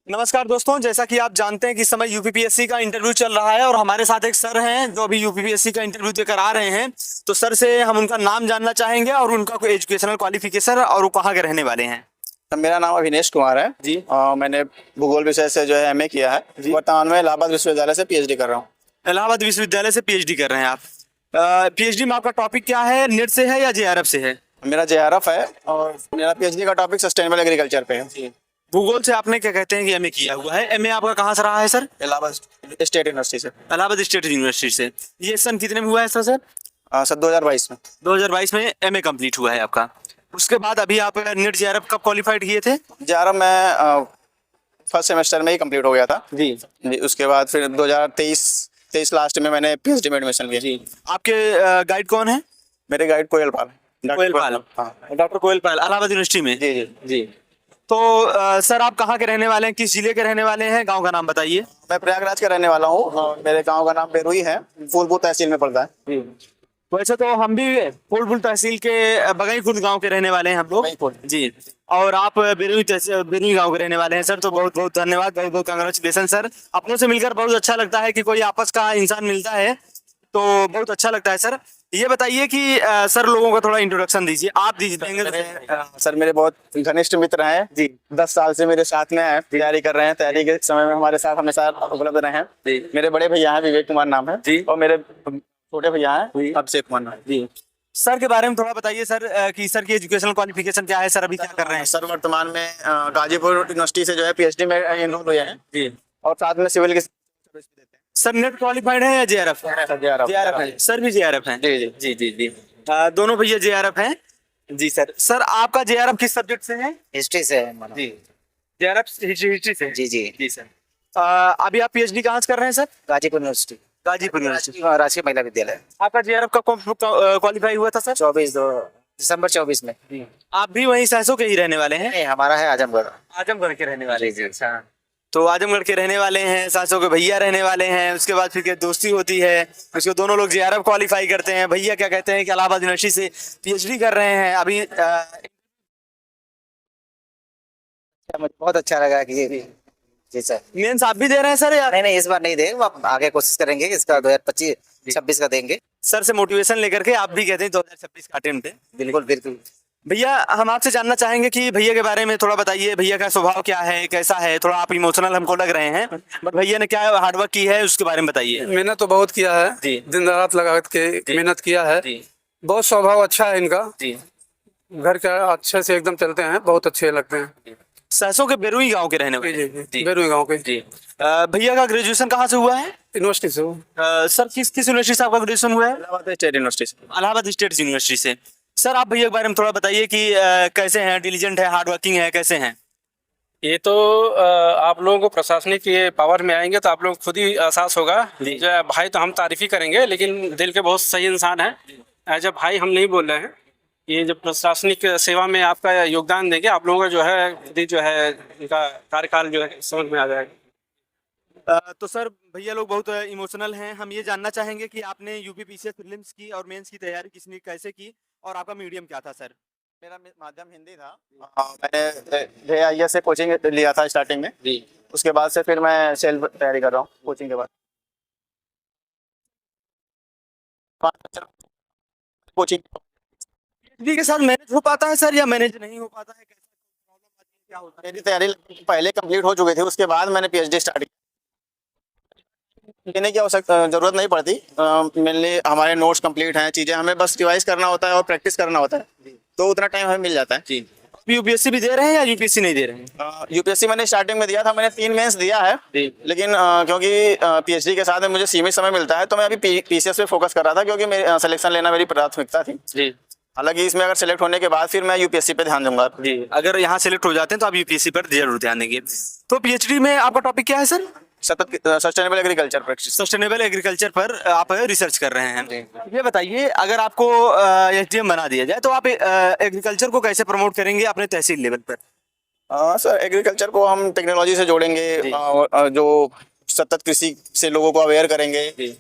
नमस्कार दोस्तों, जैसा कि आप जानते हैं कि इस समय यूपीपीएससी का इंटरव्यू चल रहा है और हमारे साथ एक सर हैं जो अभी यूपीपीएससी का इंटरव्यू देकर आ रहे हैं। तो सर से हम उनका नाम जानना चाहेंगे और उनका कोई एजुकेशनल क्वालिफिकेशन और वो कहाँ के रहने वाले हैं। मेरा नाम अभिनेश कुमार है जी। मैंने भूगोल विषय से जो है एमए किया है। वर्तमान में इलाहाबाद विश्वविद्यालय से पीएचडी कर रहा हूँ। इलाहाबाद विश्वविद्यालय से पीएचडी कर रहे हैं आप। पीएचडी में आपका टॉपिक क्या है, नेट से है या जेआरएफ से है? मेरा जेआरएफ है और मेरा पीएचडी का टॉपिक सस्टेनेबल एग्रीकल्चर पे है। भूगोल से आपने क्या कहते हैं कि एमए किया हुआ है। एमए आपका कहाँ से रहा है सर? इलाहाबाद स्टेट यूनिवर्सिटी से। इलाहाबाद स्टेट यूनिवर्सिटी से। ये सन कितने में हुआ है सर? सर 2022 में। 2022 में एमए कंप्लीट हुआ है आपका। उसके बाद अभी आप नेट जेआरएफ कब क्वालिफाइड किए थे? जेआरएफ में फर्स्ट सेमेस्टर में ही कंप्लीट हो गया था जी। उसके बाद फिर 2023 लास्ट में मैंने पीएचडी में एडमिशन लिया। जी। आपके गाइड कौन है? मेरे गाइड कोयल पाल है। कोयल पाल। हाँ। डॉक्टर कोयल पाल, इलाहाबाद यूनिवर्सिटी में। जी जी जी। तो सर आप कहाँ के रहने वाले हैं, किस जिले के रहने वाले हैं, गांव का नाम बताइए। मैं प्रयागराज का रहने वाला हूँ। मेरे गाँव का नाम बेरुई है, फूलपुर तहसील में पड़ता है। वैसे तो हम भी फूलपुर तहसील के बगई खुर्द गांव के रहने वाले हैं हम लोग। बगईखुर्द। जी। और आप बिरुई गांव के रहने वाले हैं सर, तो बहुत बहुत धन्यवाद, बहुत बहुत कांग्रेचुलेसन सर। अपनों से मिलकर बहुत अच्छा लगता है कि कोई आपस का इंसान मिलता है, तो बहुत अच्छा लगता है सर। ये बताइए कि सर लोगों का थोड़ा इंट्रोडक्शन दीजिए, आप दीजिए। सर मेरे बहुत घनिष्ठ मित्र हैं जी। 10 साल से मेरे साथ में हैं, तैयारी कर रहे हैं। तैयारी के समय में हमारे साथ हमेशा उपलब्ध रहे हैं जी। मेरे बड़े भैया हैं, विवेक कुमार नाम है जी। और मेरे छोटे भैया हैं, अभिषेक कुमार नाम है जी। सर के बारे में थोड़ा बताइए सर, कि सर की एजुकेशनल क्वालिफिकेशन क्या है, सर अभी क्या कर रहे हैं? सर वर्तमान में गाजीपुर यूनिवर्सिटी से जो है पीएचडी में एनरोल हुए हैं जी। और साथ में सिविल की सर्विस भी देते हैं। सर नेट क्वालिफाइड है या जेआरएफ? जेआरएफ है सर, भी जेआरएफ है। जी जी जी जी जी। दोनों भैया जेआरएफ हैं जी। सर सर आपका जेआरएफ किस सब्जेक्ट से है? हिस्ट्री से है हमारा। जी। जेआरएफ हिस्ट्री से। जी जी। जी सर। अभी आप पीएचडी कहाँ से कर रहे हैं sir? Ghazipur university, Ghazipur university. राजकीय महिला विद्यालय। आपका जेआरएफ का क्वालिफाई हुआ था सर? 24 में। आप भी वहीं सहसों के ही रहने वाले हैं? नहीं, हमारा है आजमगढ़। आजमगढ़ के रहने वाले? जी जी। अच्छा। तो आजमगढ़ के रहने वाले हैं, सासों के भैया रहने वाले हैं, उसके बाद फिर क्या दोस्ती होती है, उसके दोनों लोग जेआरएफ क्वालिफाई करते हैं। भैया क्या कहते हैं कि इलाहाबाद यूनिवर्सिटी से पीएचडी कर रहे हैं अभी। मुझे बहुत अच्छा लगा कि जी सर। मेंस आप भी दे रहे हैं सर या? नहीं नहीं, इस बार नहीं देंगे, वो आप आगे कोशिश करेंगे, इसका 2025-26 का देंगे। सर से मोटिवेशन लेकर के आप भी कहते हैं 2026 का अटेम्प्ट है। बिल्कुल बिल्कुल। भैया हम आपसे जानना चाहेंगे कि भैया के बारे में थोड़ा बताइए, भैया का स्वभाव क्या है, कैसा है? थोड़ा आप इमोशनल हमको लग रहे हैं, बट भैया ने क्या हार्डवर्क की है उसके बारे में बताइए। मेहनत तो बहुत किया है जी। दिन रात लगा के मेहनत किया है जी। बहुत स्वभाव अच्छा है इनका जी। घर का अच्छे से एकदम चलते हैं, बहुत अच्छे लगते हैं। सरसों के बेरुई गांव के रहने वाले? जी बेरुई गाँव के। जी। भैया का ग्रेजुएशन कहाँ से हुआ है? यूनिवर्सिटी से हूँ। सर किस किस यूनिवर्सिटी से आपका ग्रेजुएशन हुआ है? इलाहाबाद स्टेट यूनिवर्सिटी से। इलाहाबाद स्टेट यूनिवर्सिटी से। सर आप भैया के बारे में थोड़ा बताइए कि कैसे हैं, डिलीजेंट है, हार्ड वर्किंग है, कैसे हैं? ये तो आप लोगों को प्रशासनिक ये पावर में आएंगे तो आप लोग खुद ही एहसास होगा। जो है भाई तो हम तारीफ ही करेंगे, लेकिन दिल के बहुत सही इंसान है। एज ए भाई हम नहीं बोल रहे हैं, ये जो प्रशासनिक सेवा में आपका योगदान देंगे, आप लोगों का जो है खुद ही जो है इनका कार्यकाल जो है समझ में आ जाएगा। तो सर भैया लोग बहुत इमोशनल हैं। हम ये जानना चाहेंगे कि आपने यूपीपीसीएस प्रीलिम्स की और मेंस की तैयारी किसने कैसे की और आपका मीडियम क्या था सर? मेरा माध्यम हिंदी था। मैंने जेआईएस से कोचिंग लिया था स्टार्टिंग में जी। उसके बाद से फिर मैं सेल्फ तैयारी कर रहा हूँ कोचिंग के बाद। कोचिंग पीएचडी के साथ मैनेज हो पाता है सर या मैनेज नहीं हो पाता है, कैसा प्रॉब्लम आती है, क्या होता है? मेरी तैयारी पहले कंप्लीट हो चुकी थी, उसके बाद मैंने पीएचडी स्टार्ट लेने की जरूरत नहीं पड़ती। मेनली हमारे नोट्स कंप्लीट हैं, चीज़ें हमें बस रिवाइज करना होता है और प्रैक्टिस करना होता है, तो उतना टाइम हमें मिल जाता है जी। यूपीएससी भी दे रहे हैं या यूपीएससी नहीं दे रहे हैं? यूपीएससी मैंने स्टार्टिंग में दिया था, मैंने 3 मेंस दिया है लेकिन क्योंकि पीएचडी के साथ में मुझे सीमित समय मिलता है, तो मैं अभी पीसीएस पे फोकस कर रहा था, क्योंकि मेरी सिलेक्शन लेना मेरी प्राथमिकता थी जी। हालांकि इसमें अगर सेलेक्ट होने के बाद फिर मैं यूपीएससी पे ध्यान दूंगा जी। अगर यहाँ सेलेक्ट हो जाते हैं तो आप यूपीएससी पर जरूर ध्यान देंगे। तो पीएचडी में आपका टॉपिक क्या है sir? Sustainable agriculture practice. Sustainable agriculture पर आप रिसर्च कर रहे हैं। ये बताइए, अगर आपको एसडीएम बना दिया जाए तो आप एग्रीकल्चर को कैसे प्रमोट करेंगे अपने तहसील लेवल पर? सर एग्रीकल्चर को हम टेक्नोलॉजी से जोड़ेंगे, जो सतत कृषि से लोगों को अवेयर करेंगे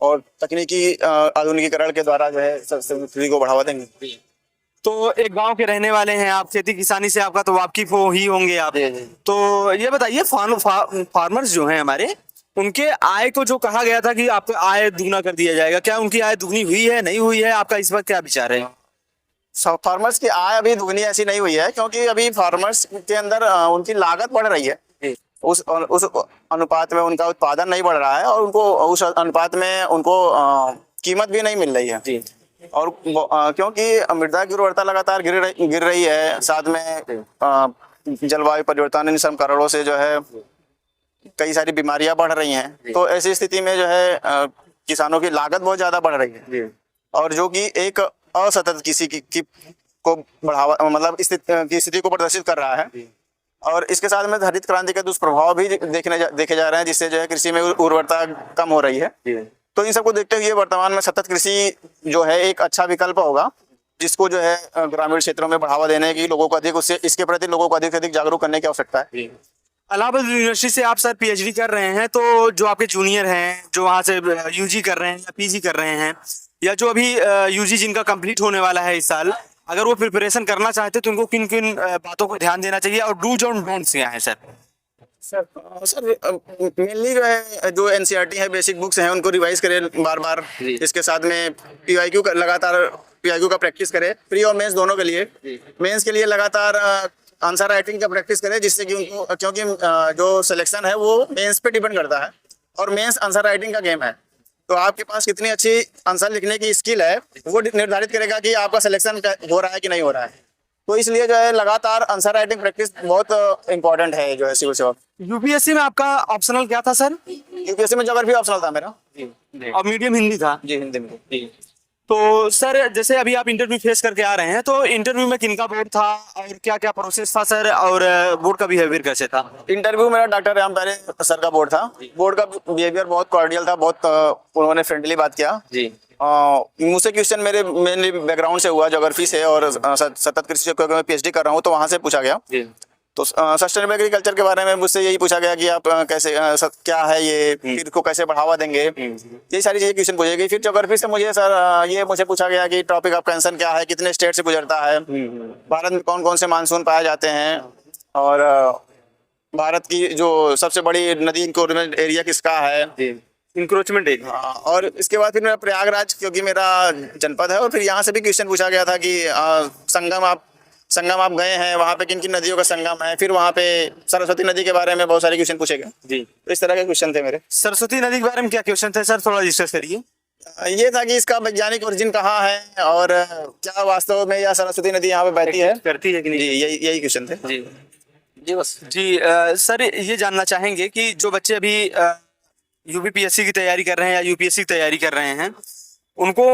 और तकनीकी आधुनिकीकरण के द्वारा जो है कृषि को बढ़ावा देंगे। तो एक गांव के रहने वाले हैं आप, खेती किसानी से आपका तो वाकिफ हो ही होंगे आप। तो ये बताइए फार्मर्स जो हैं हमारे, उनके आय को जो कहा गया था कि आपका आय दुगना कर दिया जाएगा, क्या उनकी आय दुगनी हुई है, नहीं हुई है? आपका इस वक्त क्या विचार है? फार्मर्स की आय अभी दुगनी ऐसी नहीं हुई है, क्योंकि अभी फार्मर्स के अंदर उनकी लागत बढ़ रही है। उस अनुपात में उनका उत्पादन नहीं बढ़ रहा है, और उनको उस अनुपात में उनको कीमत भी नहीं मिल रही है। और क्योंकि मृदा की उर्वरता लगातार गिर रही है, साथ में जलवायु परिवर्तन इन सब कारणों से जो है कई सारी बीमारियां बढ़ रही हैं। तो ऐसी स्थिति में जो है किसानों की लागत बहुत ज्यादा बढ़ रही है, और जो कि एक असतत किसी की को बढ़ावा, मतलब स्थिति को प्रदर्शित कर रहा है। और इसके साथ में हरित क्रांति के दुष्प्रभाव भी देखे जा रहे हैं, जिससे जो है कृषि में उर्वरता कम हो रही है। तो इन सबको देखते हुए वर्तमान में सतत कृषि जो है एक अच्छा विकल्प होगा, जिसको जो है ग्रामीण क्षेत्रों में बढ़ावा देने की, लोगों को अधिक इसके प्रति लोगों को अधिक से अधिक जागरूक करने की आवश्यकता है। इलाहाबाद यूनिवर्सिटी से आप सर पीएचडी कर रहे हैं, तो जो आपके जूनियर हैं जो वहाँ से यूजी कर रहे हैं या पीजी कर रहे हैं, या जो अभी यूजी जिनका कंप्लीट होने वाला है इस साल, अगर वो प्रिपरेशन करना चाहते तो उनको किन किन बातों को ध्यान देना चाहिए, और डूज और डोंट्स क्या है सर? सर मेनली जो है जो एनसीईआरटी है, बेसिक बुक्स हैं, उनको रिवाइज करें बार बार। इसके साथ में पीवाईक्यू का लगातार पीवाईक्यू का प्रैक्टिस करें, प्री और मेंस दोनों के लिए। मेंस के लिए लगातार आंसर राइटिंग का प्रैक्टिस करें, जिससे कि उनको, क्योंकि जो सिलेक्शन है वो मेंस पे डिपेंड करता है, और मेंस आंसर राइटिंग का गेम है। तो आपके पास कितनी अच्छी आंसर लिखने की स्किल है, वो निर्धारित करेगा कि आपका सिलेक्शन हो रहा है कि नहीं हो रहा है। तो इसलिए जो है लगातार आंसर राइटिंग प्रैक्टिस बहुत इंपॉर्टेंट है जो है सिविल सेवा। यूपीएससी में आपका ऑप्शनल क्या था सर? यूपीएससी में ज्योग्राफी ऑप्शनल था मेरा। और मीडियम हिंदी था? जी, हिंदी में। तो सर जैसे अभी आप इंटरव्यू फेस करके आ रहे हैं, तो इंटरव्यू में किनका बोर्ड था और क्या क्या प्रोसेस था सर, और बोर्ड का बिहेवियर कैसे था? इंटरव्यू मेरा डॉक्टर राम प्यारे सर का बोर्ड था। बोर्ड का बिहेवियर बहुत कॉर्डियल था, बहुत उन्होंने फ्रेंडली बात किया जी। मुझसे क्वेश्चन मेरे मेनली बैकग्राउंड से हुआ, ज्योग्राफी से, और सतत कृषि से, क्योंकि मैं पीएचडी कर रहा हूँ, तो वहाँ से पूछा गया। तो सस्टेनेबल एग्रीकल्चर के बारे में मुझसे यही पूछा गया कि आप कैसे क्या है ये, फिर को कैसे बढ़ावा देंगे, ये सारी चीजें क्वेश्चन पूछी गई। फिर ज्योग्राफी से मुझे सर ये मुझे पूछा गया कि टॉपिक ऑफ कंसर्न क्या है, कितने स्टेट से गुजरता है, भारत में कौन कौन से मानसून पाए जाते हैं, और भारत की जो सबसे बड़ी नदी इंक्रोचमेंट एरिया किसका है, इंक्रोचमेंट एरिया। और इसके बाद फिर मेरा प्रयागराज, क्योंकि मेरा जनपद है, और फिर यहाँ से भी क्वेश्चन पूछा गया था कि संगम आप गए हैं, वहाँ पे किन किन नदियों का संगम है। फिर वहाँ पे सरस्वती नदी के बारे में बहुत सारे क्वेश्चन पूछे गए जी। तो इस तरह के क्वेश्चन थे मेरे। सरस्वती नदी के बारे में क्या क्वेश्चन थे सर, थोड़ा डिस्कस करिए। ये था कि इसका वैज्ञानिक ओरिजिन कहाँ है, और क्या वास्तव में यह सरस्वती नदी यहाँ पे बहती है, करती है कि नहीं? जी, यही क्वेश्चन थे जी। जी बस जी। सर ये जानना चाहेंगे कि जो बच्चे अभी यूपीपीएससी की तैयारी कर रहे हैं या यूपीएससी की तैयारी कर रहे हैं, उनको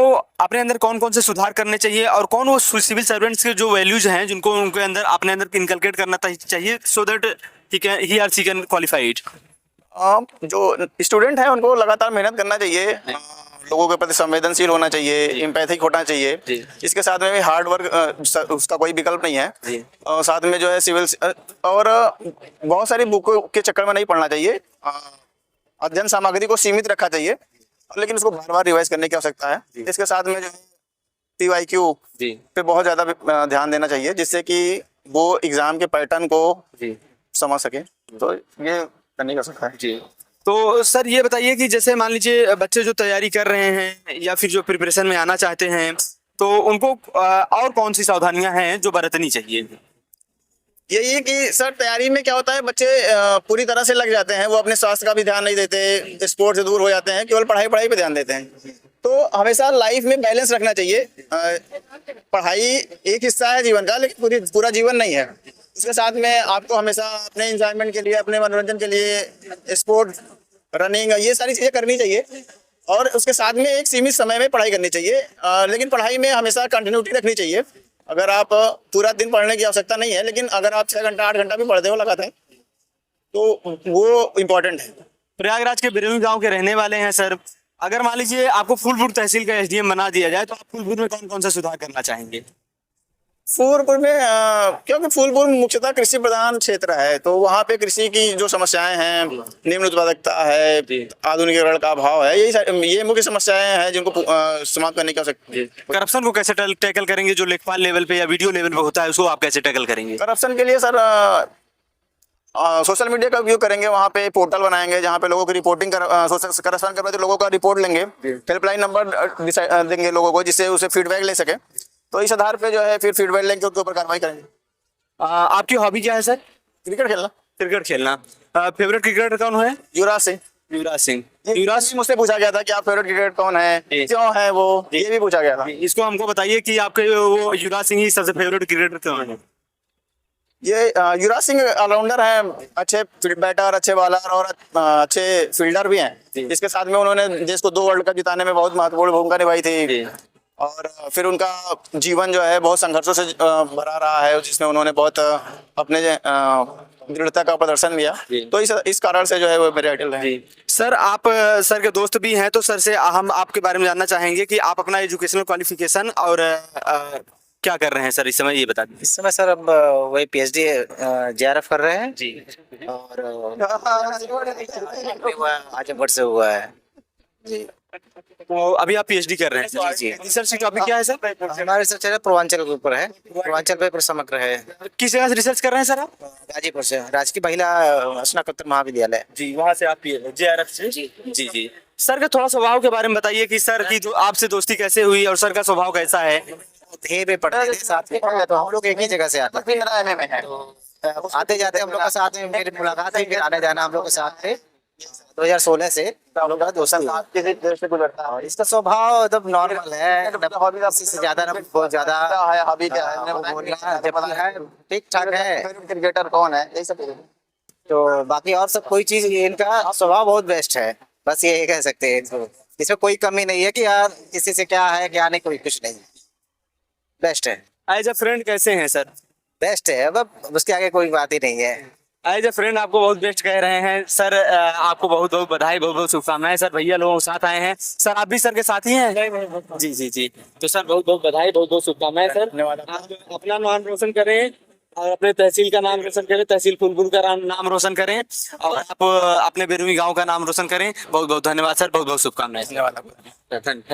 अपने अंदर कौन कौन से सुधार करने चाहिए, और कौन वो सिविल सर्वेंट्स के जो वैल्यूज हैं जिनको उनके अंदर अपने अंदर इनकलकेट करना चाहिए, so that he are see can qualify it? जो स्टूडेंट है उनको लगातार मेहनत करना चाहिए, लोगों के प्रति संवेदनशील होना चाहिए, एम्पैथिक होना चाहिए। इसके साथ में भी हार्ड वर्क उसका कोई विकल्प नहीं है। और साथ में जो है सिविल और बहुत सारी बुकों के चक्कर में नहीं पड़ना चाहिए, अध्ययन सामग्री को सीमित रखा चाहिए, लेकिन उसको बार बार रिवाइज करने की आवश्यकता है। इसके साथ में जो है पीवाईक्यू पे बहुत ज्यादा ध्यान देना चाहिए, जिससे कि वो एग्जाम के पैटर्न को समझ सके। तो ये करने का सकता है जी। तो सर ये बताइए कि जैसे मान लीजिए बच्चे जो तैयारी कर रहे हैं या फिर जो प्रिपरेशन में आना चाहते हैं, तो उनको और कौन सी सावधानियां हैं जो बरतनी चाहिए? यही है कि सर तैयारी में क्या होता है, बच्चे पूरी तरह से लग जाते हैं, वो अपने स्वास्थ्य का भी ध्यान नहीं देते, स्पोर्ट्स से दूर हो जाते हैं, केवल पढ़ाई पे ध्यान देते हैं। तो हमेशा लाइफ में बैलेंस रखना चाहिए। पढ़ाई एक हिस्सा है जीवन का, लेकिन पूरा जीवन नहीं है। उसके साथ में आपको हमेशा अपने एंजॉयमेंट के लिए, अपने मनोरंजन के लिए स्पोर्ट, रनिंग, ये सारी चीजें करनी चाहिए। और उसके साथ में एक सीमित समय में पढ़ाई करनी चाहिए, लेकिन पढ़ाई में हमेशा कंटिन्यूटी रखनी चाहिए। अगर आप पूरा दिन पढ़ने की आवश्यकता नहीं है, लेकिन अगर आप 6 घंटा 8 घंटा भी पढ़ते हो लगातार, तो वो इम्पोर्टेंट है। प्रयागराज के बिरमी गांव के रहने वाले हैं सर, अगर मान लीजिए आपको फूलपुर तहसील का एसडीएम बना दिया जाए, तो आप फूलपुर में कौन कौन सा सुधार करना चाहेंगे? फूलपुर में क्योंकि फूलपुर मुख्यतः कृषि प्रधान क्षेत्र है, तो वहाँ पे कृषि की जो समस्याएं हैं, निम्न उत्पादकता है, आधुनिकीकरण का अभाव है, ये मुख्य समस्याएं हैं जिनको समाप्त करने की आवश्यकता है। करप्शन को कैसे टैकल करेंगे? जो लेखपाल लेवल पे या वीडियो लेवल पे होता है उसको आप कैसे टैकल करेंगे? करप्शन के लिए सर सोशल मीडिया का उपयोग करेंगे, वहाँ पे पोर्टल बनाएंगे जहाँ पे लोगों की रिपोर्टिंग करप्शन कर रहे लोगों का रिपोर्ट लेंगे, हेल्पलाइन नंबर देंगे लोगों को जिससे उसे फीडबैक ले सके, तो इस आधार पे जो है फिर फीडबैक लेंगे उसके ऊपर कार्रवाई करेंगे। आपकी हॉबी क्या है सर? क्रिकेट खेलना। क्रिकेट खेलना। फेवरेट क्रिकेटर कौन है? युवराज सिंह। युवराज सिंह। युवराज सिंह मुझसे पूछा गया था कि आप फेवरेट क्रिकेटर कौन है, क्यों है वो, ये भी पूछा गया था। इसको हमको बताइए कि आपके वो युवराज सिंह ही सबसे फेवरेट क्रिकेटर क्यों है? ये युवराज सिंह ऑलराउंडर हैं, अच्छे बैटर, अच्छे बॉलर और अच्छे फील्डर भी हैं। इसके साथ में उन्होंने देश को 2 वर्ल्ड कप जिताने में बहुत महत्वपूर्ण भूमिका निभाई थी, और फिर उनका जीवन जो है बहुत संघर्षों से भरा रहा है, जिसमें उन्होंने बहुत अपने दृढ़ता का प्रदर्शन दिया, तो इस कारण से जो है वो मेरे आइडल हैं। सर आप सर के दोस्त भी हैं, तो सर से हम आपके बारे में जानना चाहेंगे कि आप अपना एजुकेशनल क्वालिफिकेशन और क्या कर रहे हैं सर इस समय, ये बता दीजिए। इस समय सर अब वही PhD JRF कर रहे हैं जी। और आजमगढ़ से हुआ है जी। तो अभी आप PhD कर रहे हैं? जी। रिसर्च टॉपिक क्या है सर? हमारा रिसर्च है पूर्वांचल के ऊपर है, पूर्वांचल पे समग्र है। किस जगह से रिसर्च कर रहे हैं सर आप? गाजीपुर से, राजकीय महिला स्नातकोत्तर महाविद्यालय। जी, वहाँ से आप JRF से? जी जी। सर का थोड़ा स्वभाव के बारे में बताइए कि सर की आपसे दोस्ती कैसे हुई और सर का स्वभाव कैसा है? थे में पढ़ते थे साथ में, तो हम लोग एक ही जगह से आते थे, तो आते जाते हम लोग के साथ में मेरी मुलाकात हुई, फिर आने जाना हम लोग के साथ में 2016 से हम लोग का दोस्ती हुई। और इसका स्वभाव एकदम नॉर्मल है, किसी से ज्यादा ना बहुत ज्यादा ठीक ठाक है। क्रिकेटर कौन है, यही सब। तो बाकी और सब कोई चीज, इनका स्वभाव बहुत बेस्ट है, बस ये कह सकते हैं। इसमें कोई कमी नहीं है कि यार किसी से क्या है क्या नहीं, कोई कुछ नहीं, बेस्ट है। एज अ फ्रेंड कैसे हैं सर? बेस्ट है, अब उसके आगे कोई बात ही नहीं है। एज अ फ्रेंड आपको बहुत बेस्ट कह रहे हैं सर। आपको बहुत बहुत बधाई, बहुत बहुत शुभकामनाएं सर। भैया लोगों के साथ आए हैं सर, आप भी सर के साथ ही हैं? जी जी जी। तो सर बहुत बहुत बधाई, बहुत बहुत शुभकामनाएं सर। धन्यवाद। आप अपना नाम रोशन करें और अपने तहसील का नाम रोशन करें, तहसील फूलपुर का नाम रोशन करें, और आप अपने बेरुई गांव का नाम रोशन करें। बहुत बहुत धन्यवाद सर, बहुत बहुत शुभकामनाएं। धन्यवाद। थैंक